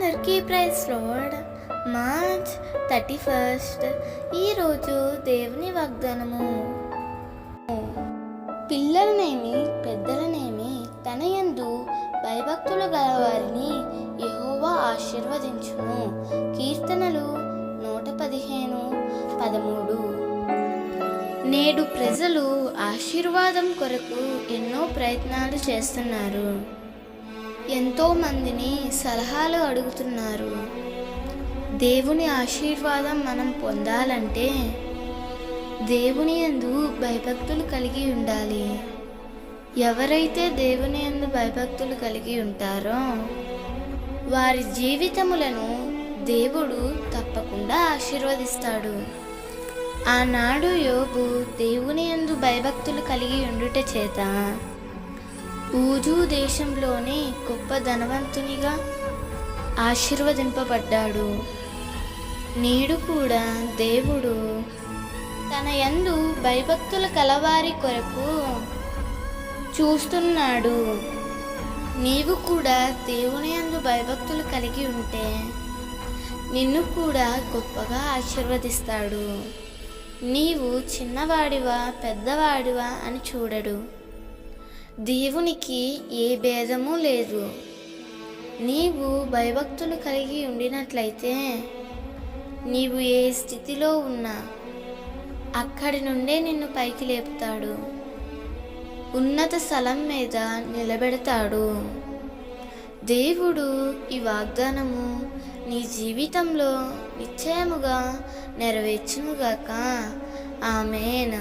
అందరికీ praise lord. March 31 ఈరోజు దేవుని వాగ్దానము. పిల్లలనేమి పెద్దలనేమి తన యందు భయభక్తులు గలవారిని యెహోవా ఆశీర్వదించును. కీర్తనలు 115:13. నేడు ప్రజలు ఆశీర్వాదం కొరకు ఎన్నో ప్రయత్నాలు చేస్తున్నారు. ఎంతో మందిని సలహాలు అడుగుతున్నారు. దేవుని ఆశీర్వాదం మనం పొందాలంటే దేవుని యందు భయభక్తులు కలిగి ఉండాలి. ఎవరైతే దేవుని యందు భయభక్తులు కలిగి ఉంటారో వారి జీవితములను దేవుడు తప్పకుండా ఆశీర్వదిస్తాడు. ఆనాడు యోబు దేవుని యందు భయభక్తులు కలిగి ఉండుట చేత ఊజు దేశంలోనే గొప్ప ధనవంతునిగా ఆశీర్వదింపబడ్డాడు. నేడు కూడా దేవుడు తన యందు భయభక్తుల కలవారి కొరకు చూస్తున్నాడు. నీవు కూడా దేవుని యందు భయభక్తులు కలిగి ఉంటే నిన్ను కూడా గొప్పగా ఆశీర్వదిస్తాడు. నీవు చిన్నవాడివా పెద్దవాడివా అని చూడడు. దేవునికి ఏ భేదము లేదు. నీవు భయభక్తులు కలిగి ఉండినట్లయితే నీవు ఏ స్థితిలో ఉన్నా అక్కడి నుండే నిన్ను పైకి లేపుతాడు. ఉన్నత స్థలం మీద నిలబెడతాడు. దేవుడు ఈ వాగ్దానము నీ జీవితంలో నిశ్చయముగా నెరవేర్చునుగాక. ఆమేన్.